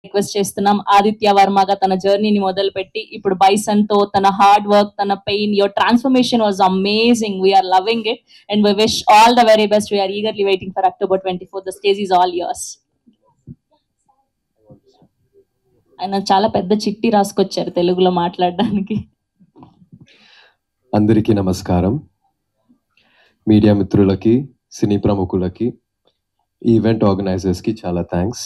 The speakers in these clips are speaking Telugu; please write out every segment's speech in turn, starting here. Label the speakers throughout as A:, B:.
A: రిక్వెస్ట్ చేస్తున్నాం ఆదిత్య వర్మగా తన జర్నీని మొదలుపెట్టి ఇప్పుడు బైసన్ తో తన హార్డ్ వర్క్ తన pain your transformation was amazing we're loving it and we wish all the very best we're eagerly waiting for October 24 the stage is all yours. ఆయన చాలా పెద్ద చిట్టి రాసుకొచ్చారు తెలుగులో మాట్లాడడానికి.
B: అందరికీ నమస్కారం. మీడియా మిత్రులకి, సినీ ప్రముఖులకి, ఈవెంట్ ఆర్గనైజర్స్కి చాలా థ్యాంక్స్.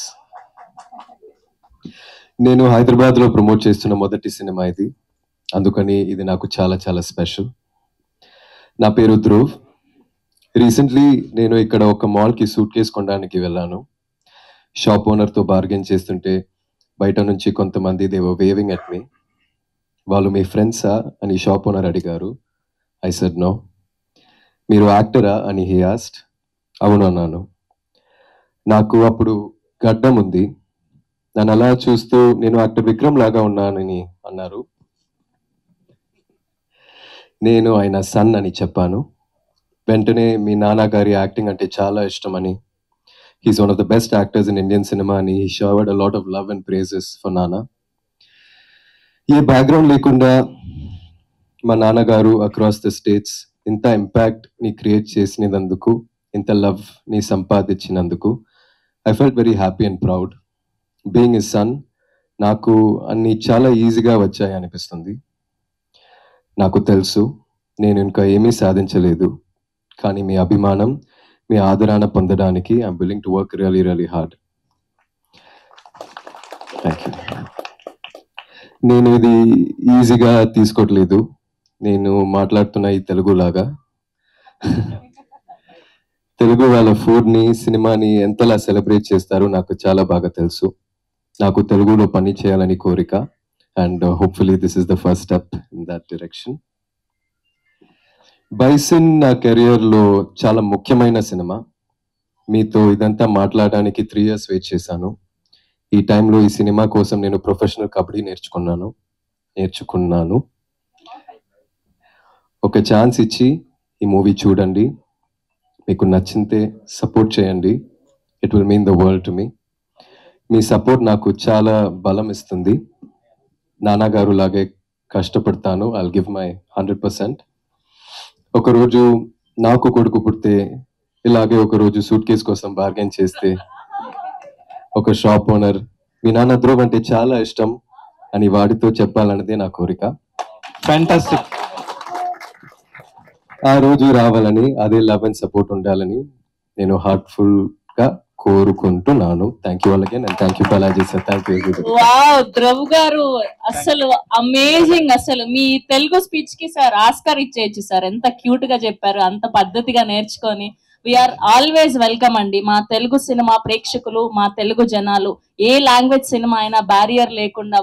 B: నేను హైదరాబాద్లో ప్రమోట్ చేస్తున్న మొదటి సినిమా ఇది, అందుకని ఇది నాకు చాలా చాలా స్పెషల్. నా పేరు ధ్రువ్. రీసెంట్లీ నేను ఇక్కడ ఒక మాల్కి సూట్ కేసు కొనడానికి వెళ్ళాను. షాప్ ఓనర్తో బార్గెన్ చేస్తుంటే బయట నుంచి కొంతమంది they were waving at me. వాళ్ళు మీ ఫ్రెండ్సా అని షాప్ ఓనర్ అడిగారు. I said no. మీరు యాక్టరా అని హీ ఆస్క్డ్. అవును అన్నాను. నాకు అప్పుడు గడ్డం ఉంది. నన్ను అలా చూస్తూ నేను యాక్టర్ విక్రమ్ లాగా ఉన్నానని అన్నారు. నేను ఆయన సన్ అని చెప్పాను. వెంటనే మీ నాన్నగారి యాక్టింగ్ అంటే చాలా ఇష్టమని, he's one of the best actors in Indian cinema అని he showered a lot of love and praises for నాన్న. ఏ బ్యాక్గ్రౌండ్ లేకుండా మా నాన్నగారు అక్రాస్ ద స్టేట్స్ ఇంత ఇంపాక్ట్ని క్రియేట్ చేసినందుకు, ఇంత లవ్ని సంపాదించినందుకు I felt very happy and proud. Being a son నాకు అన్ని చాలా ఈజీగా వచ్చాయి అనిపిస్తుంది. నాకు తెలుసు నేను ఇంకా ఏమీ సాధించలేదు, కానీ మీ అభిమానం, మీ ఆదరణ పొందడానికి I'm willing to work really really hard. Thank you. నేను ఇది ఈజీగా తీసుకోవట్లేదు. నేను మాట్లాడుతున్న ఈ తెలుగులాగా. తెలుగు వాళ్ళ ఫుడ్ని, సినిమాని ఎంతలా సెలబ్రేట్ చేస్తారో నాకు చాలా బాగా తెలుసు. నాకు తెలుగులో పని చేయాలని కోరిక, and hopefully this is the first step in that direction. Bison నా కెరియర్లో చాలా ముఖ్యమైన సినిమా. మీతో ఇదంతా మాట్లాడడానికి 3 years వెయిట్ చేశాను. ఈ టైంలో ఈ సినిమా కోసం నేను ప్రొఫెషనల్ కబడ్డీ నేర్చుకున్నాను. ఒక ఛాన్స్ ఇచ్చి ఈ మూవీ చూడండి. మీకు నచ్చితే సపోర్ట్ చేయండి. It will mean the world to me. మీ సపోర్ట్ నాకు చాలా బలం ఇస్తుంది. నాన్నగారు లాగే కష్టపడతాను. I will give my 100%. ఒకరోజు నాకు కొడుకు పుడితే ఇలాగే ఒకరోజు సూట్ కేస్ కోసం బార్గెన్ చేస్తే ఒక షాప్ ఓనర్ మీ నాన్న ధ్రువ్ అంటే చాలా ఇష్టం అని వాడితో చెప్పాలన్నదే నా కోరిక. ఫ్యాంటాస్టిక్. ఆ రోజు రావాలని, అదే లవ్ అండ్ సపోర్ట్ ఉండాలని నేను హార్ట్ఫుల్ గా కోరుకుంటున్నాను. Thank you all again and thank you Balaji sir. Thank you.
A: Wow, Dhruv గారు అసలు అమేజింగ్. అసలు మీ తెలుగు స్పీచ్ కి సార్ ఆస్కార్ ఇచ్చేయచ్చు సార్. ఎంత క్యూట్ గా చెప్పారు, అంత పద్ధతిగా నేర్చుకొని. వీఆర్ ఆల్వేస్ వెల్కమ్ అండి. మా తెలుగు సినిమా ప్రేక్షకులు, మా తెలుగు జనాలు, ఏ లాంగ్వేజ్ సినిమా అయినా బ్యారియర్ లేకుండా